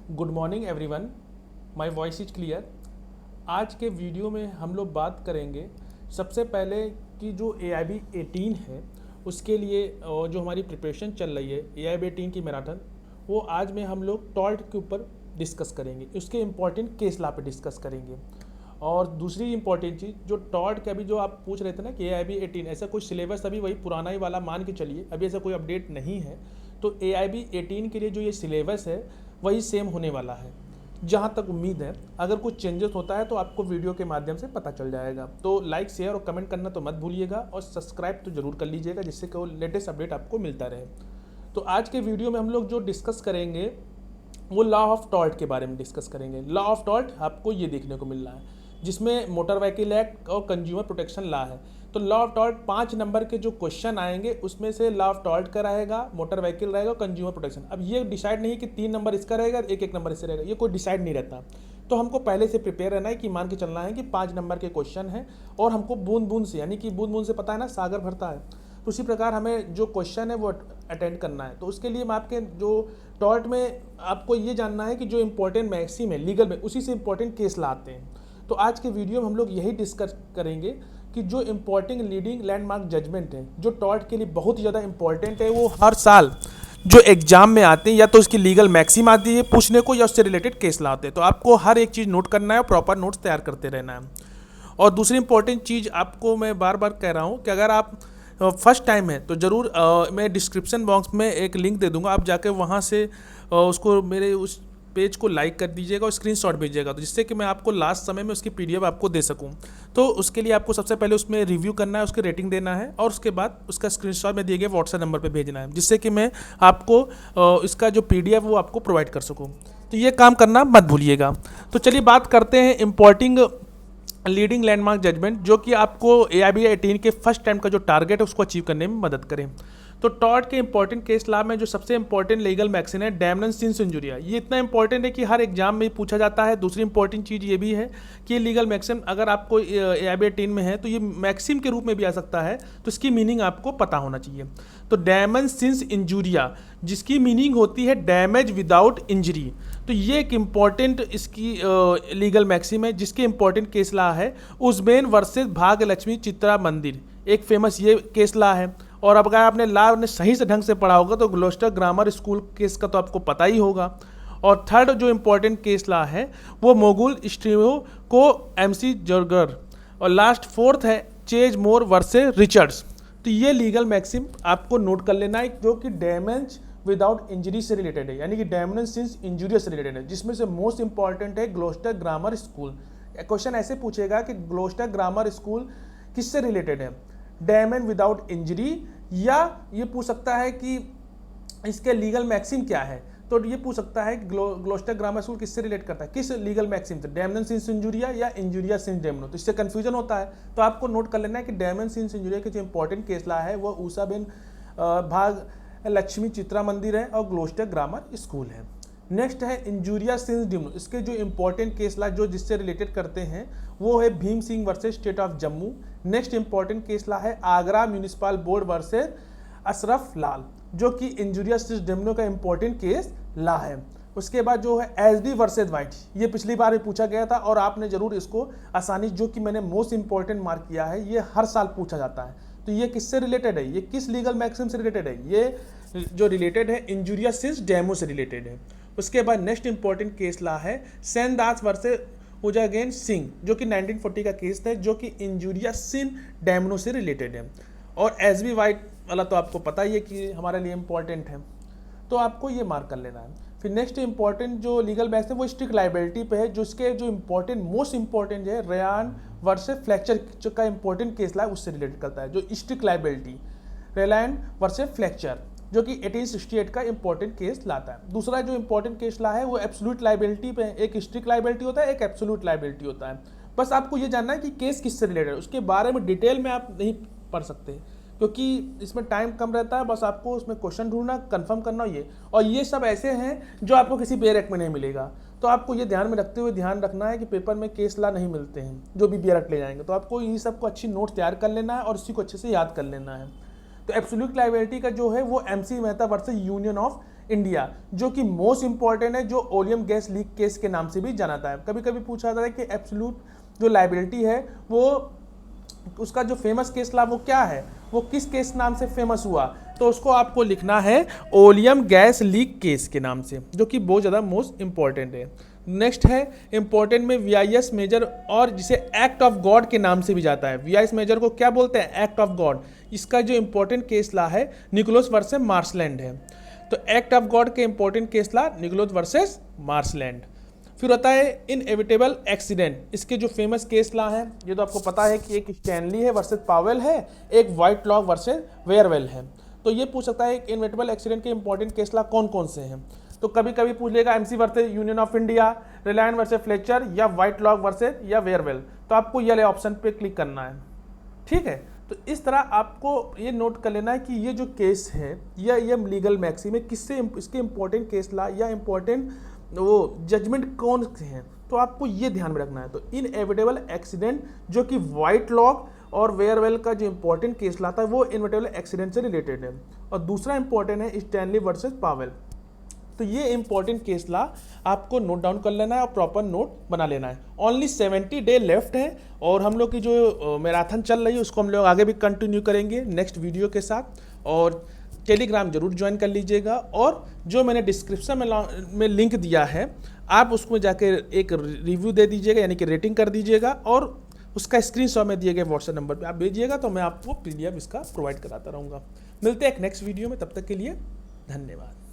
Good morning everyone, my voice is clear. आज के video में हम लोग बात करेंगे सबसे पहले कि जो AIB 18 है उसके लिए जो हमारी प्रिपरेशन चल रही है AIB 18 की मैराथन, वो आज में हम लोग टॉल्ट के ऊपर डिस्कस करेंगे। उसके इम्पॉर्टेंट केस ला पे डिस्कस करेंगे। और दूसरी इंपॉर्टेंट चीज़ जो टॉल्ट के अभी जो आप पूछ रहे थे ना कि AIB 18 ऐसा कुछ सिलेबस अभी वही पुराना ही वाला मान के चलिए, अभी ऐसा कोई अपडेट नहीं है। तो AIB 18 के लिए जो ये सिलेबस है वही सेम होने वाला है जहाँ तक उम्मीद है। अगर कुछ चेंजेस होता है तो आपको वीडियो के माध्यम से पता चल जाएगा। तो लाइक शेयर और कमेंट करना तो मत भूलिएगा और सब्सक्राइब तो ज़रूर कर लीजिएगा जिससे कि वो लेटेस्ट अपडेट आपको मिलता रहे। तो आज के वीडियो में हम लोग जो डिस्कस करेंगे वो लॉ ऑफ टॉल्ट के बारे में डिस्कस करेंगे। लॉ ऑफ टॉल्ट आपको ये देखने को मिल रहा है जिसमें मोटर व्हीकल एक्ट और कंज्यूमर प्रोटेक्शन लॉ है। तो लॉ ऑफ टॉल्ट 5 नंबर के जो क्वेश्चन आएंगे उसमें से लॉ ऑफ टॉल्ट का रहेगा, मोटर व्हीकल रहेगा और कंज्यूमर प्रोटेक्शन। अब ये डिसाइड नहीं है कि 3 नंबर इसका रहेगा, एक नंबर इससे रहेगा, ये कोई डिसाइड नहीं रहता। तो हमको पहले से प्रिपेयर रहना है कि मान के चलना है कि 5 नंबर के क्वेश्चन हैं और हमको बूंद बूंद से, यानी कि बूंद बूंद से पता है ना सागर भरता है, तो उसी प्रकार हमें जो क्वेश्चन है वो अटेंड करना है। तो उसके लिए मैं आपके जो टॉल्ट में आपको ये जानना है कि जो इंपॉर्टेंट मैक्सिम है लीगल में उसी से इंपॉर्टेंट केस लाते हैं। तो आज के वीडियो में हम लोग यही डिस्कस करेंगे कि जो इंपॉर्टेंट लीडिंग लैंडमार्क जजमेंट है जो टॉल्ट के लिए बहुत ही ज़्यादा इंपॉर्टेंट है, वो हर साल जो एग्जाम में आते हैं या तो उसकी लीगल मैक्सिम आती है पूछने को या उससे रिलेटेड केस लाते हैं। तो आपको हर एक चीज़ नोट करना है और प्रॉपर नोट्स तैयार करते रहना है। और दूसरी इंपॉर्टेंट चीज़ आपको मैं बार बार कह रहा हूँ कि अगर आप फर्स्ट टाइम है तो ज़रूर मैं डिस्क्रिप्शन बॉक्स में एक लिंक दे दूँगा, आप जाकर वहाँ से उसको मेरे उस पेज को लाइक कर दीजिएगा और स्क्रीनशॉट भेजिएगा, तो जिससे कि मैं आपको लास्ट समय में उसकी PDF आपको दे सकूं। तो उसके लिए आपको सबसे पहले उसमें रिव्यू करना है, उसकी रेटिंग देना है और उसके बाद उसका स्क्रीनशॉट में दिए गए व्हाट्सएप नंबर पे भेजना है, जिससे कि मैं आपको इसका जो PDF वो आपको प्रोवाइड कर सकूँ। तो ये काम करना मत भूलिएगा। तो चलिए बात करते हैं इम्पोर्टिंग लीडिंग लैंडमार्क जजमेंट जो कि आपको AIB 18 के फर्स्ट टाइम का जो टारगेट है उसको अचीव करने में मदद करें। तो टॉल्ट के इंपॉर्टेंट केस लॉ में जो सबसे इंपॉर्टेंट लीगल मैक्सिम है डैमनेंस सिंस इंजुरिया, ये इतना इंपॉर्टेंट है कि हर एग्जाम में पूछा जाता है। दूसरी इंपॉर्टेंट चीज़ ये भी है कि ये लीगल मैक्सिम अगर आपको AIB 18 में है तो ये मैक्सिम के रूप में भी आ सकता है, तो इसकी मीनिंग आपको पता होना चाहिए। तो डैमेंस सिंस इंजुरिया जिसकी मीनिंग होती है डैमेज विदाउट इंजरी, तो ये एक इम्पॉर्टेंट इसकी लीगल मैक्सिम है जिसके इम्पॉर्टेंट केस लॉ है उज्बेन वर्सेस भाग्यलक्ष्मी चित्रा मंदिर, एक फेमस ये केस लॉ है। और अब अगर आपने लॉ ने सही से ढंग से पढ़ा होगा तो ग्लोस्टर ग्रामर स्कूल केस का तो आपको पता ही होगा। और थर्ड जो इम्पोर्टेंट केस लॉ है वो मोगुल स्ट्रीमो को MC जर्गर, और लास्ट फोर्थ है चेज मोर वर्सेस रिचर्ड्स। तो ये लीगल मैक्सिम आपको नोट कर लेना है जो कि डैमेज विदाउट इंजरी से रिलेटेड है, यानी कि डैमेज सिंस इंजूरियस से रिलेटेड है, जिसमें से मोस्ट इंपॉर्टेंट है ग्लोस्टर ग्रामर स्कूल। क्वेश्चन ऐसे पूछेगा कि ग्लोस्टर ग्रामर स्कूल किससे रिलेटेड है, डैमेज विदाउट इंजरी, या ये पूछ सकता है कि इसके लीगल मैक्सिम क्या है। तो ये पूछ सकता है कि ग्लोस्टर ग्रामर स्कूल किससे रिलेट करता है, किस लीगल मैक्सिम से, डैमेज सिंस इंजुरिया या इंजुरिया सिंस डैमनो। तो इससे कंफ्यूजन होता है, तो आपको नोट कर लेना है कि डैमेज सिंस इंजुरिया के जो इंपॉर्टेंट केस लॉ है वो ऊषाबेन भाग लक्ष्मी चित्रा मंदिर है और ग्लोस्टर ग्रामर स्कूल है। नेक्स्ट है इंजुरिया सिंस डिमनो, इसके जो इंपॉर्टेंट केस लॉ जो जिससे रिलेटेड करते हैं वो है Bhim Singh versus state of Jammu. Next important case law है Agra municipal board versus Ashraf Lal, जो कि इंजुरिया सिंस डिमनो का इंपॉर्टेंट केस लॉ है। उसके बाद जो है SD वर्सेस वाइट, ये पिछली बार भी पूछा गया था और आपने जरूर इसको आसानी, जो कि मैंने मोस्ट इंपॉर्टेंट मार्क किया है, ये हर साल पूछा जाता है। तो ये किससे रिलेटेड है, ये किस लीगल मैक्सिम से रिलेटेड है, ये जो रिलेटेड है इंजुरिया सिंस डैमो से रिलेटेड है। उसके बाद नेक्स्ट इंपॉर्टेंट केस लॉ है सेनदास वर्सेस उजागेन सिंह, जो कि 1940 का केस है, जो कि इंजुरिया सिन डैमनो से रिलेटेड है। और SB वाइट वाला तो आपको पता ही है कि हमारे लिए इंपॉर्टेंट है, तो आपको ये मार्क कर लेना है। फिर नेक्स्ट इंपॉर्टेंट जो लीगल मैक्सिम है वो स्ट्रिक्ट लाइबिलिटी पे है, जो इसके जो इंपॉर्टेंट मोस्ट इंपॉर्टेंट है रेयान वर्सेस फ्लेक्चर का इंपॉर्टेंट केस लॉ उससे रिलेटेड करता है, जो strict liability Rylands versus flexure, जो कि 1868 का इंपॉर्टेंट केस लाता है। दूसरा जो इंपॉर्टेंट केस ला है वो एब्सोल्यूट लाइबिलिटी पे है, एक स्ट्रिक्ट लाइबिलिटी होता है, एक एब्सोल्यूट लाइबिलिटी होता है। बस आपको ये जानना है कि केस किससे रिलेटेड है, उसके बारे में डिटेल में आप नहीं पढ़ सकते क्योंकि इसमें टाइम कम रहता है। बस आपको उसमें क्वेश्चन ढूंढना, कंफर्म करना, ये सब ऐसे हैं जो आपको किसी बेरेक में नहीं मिलेगा। तो आपको ये ध्यान में रखते हुए ध्यान रखना है कि पेपर में केस ला नहीं मिलते हैं जो भी बेरेक ले जाएंगे। तो आपको इन सबको अच्छी नोट तैयार कर लेना है और इसी को अच्छे से याद कर लेना है। तो एब्सोल्यूट लायबिलिटी का जो है वो MC Mehta versus union of India, जो कि मोस्ट इंपॉर्टेंट है, जो ओलियम गैस लीक केस के नाम से भी जाना जाता है। कभी कभी पूछा जाता है कि एब्सोल्यूट जो लायबिलिटी है वो उसका जो फेमस केस ला वो क्या है, वो किस केस नाम से फेमस हुआ, तो उसको आपको लिखना है ओलियम गैस लीक केस के नाम से, जो कि बहुत ज़्यादा मोस्ट इंपॉर्टेंट है। नेक्स्ट है इंपॉर्टेंट में वीआईएस मेजर, और जिसे एक्ट ऑफ गॉड के नाम से भी जाता है। वीआईएस मेजर को क्या बोलते हैं? Act of God. इसका जो इंपॉर्टेंट केस ला है निकोलस वर्सेस मार्शलैंड है। तो एक्ट ऑफ गॉड के इंपॉर्टेंट केस ला निकोलस वर्सेस मार्शलैंड। फिर होता है इनएविटेबल एक्सीडेंट। इसके जो फेमस केस ला है, ये तो आपको पता है कि एक स्टैनली है वर्सेस पावेल है, एक व्हाइट लॉक वर्सेस वेयरवेल है। तो ये पूछ सकता है कि इनएविटेबल एक्सीडेंट के इंपॉर्टेंट केस ला कौन कौन से हैं। तो कभी कभी पूछ लेगा MC versus union of India, Reliance versus Fletcher, या व्हाइट लॉक वर्सेस या वेयरवेल। तो आपको ये ऑप्शन पे क्लिक करना है, ठीक है। तो इस तरह आपको ये नोट कर लेना है कि ये जो केस है या ये लीगल मैक्सिम में किससे इसके इंपॉर्टेंट केस ला या इंपॉर्टेंट वो जजमेंट कौन से हैं, तो आपको ये ध्यान में रखना है। तो इनएविटेबल एक्सीडेंट जो कि व्हाइट लॉक और वेयरवेल का जो इंपॉर्टेंट केस लाता है वो इनएविटेबल एक्सीडेंट से रिलेटेड है। और दूसरा इंपॉर्टेंट है स्टैनली वर्सेस पावेल। तो ये इंपॉर्टेंट केस ला आपको नोट डाउन कर लेना है और प्रॉपर नोट बना लेना है। ओनली 70 डे लेफ्ट है और हम लोग की जो मैराथन चल रही है उसको हम लोग आगे भी कंटिन्यू करेंगे नेक्स्ट वीडियो के साथ। और टेलीग्राम जरूर ज्वाइन कर लीजिएगा, और जो मैंने डिस्क्रिप्शन में लिंक दिया है आप उसमें जाकर एक रिव्यू दे दीजिएगा, यानी कि रेटिंग कर दीजिएगा, और उसका स्क्रीनशॉट में दिए गए व्हाट्सएप नंबर पे आप भेजिएगा, तो मैं आपको PDF इसका प्रोवाइड कराता रहूँगा। मिलते हैं एक नेक्स्ट वीडियो में, तब तक के लिए धन्यवाद।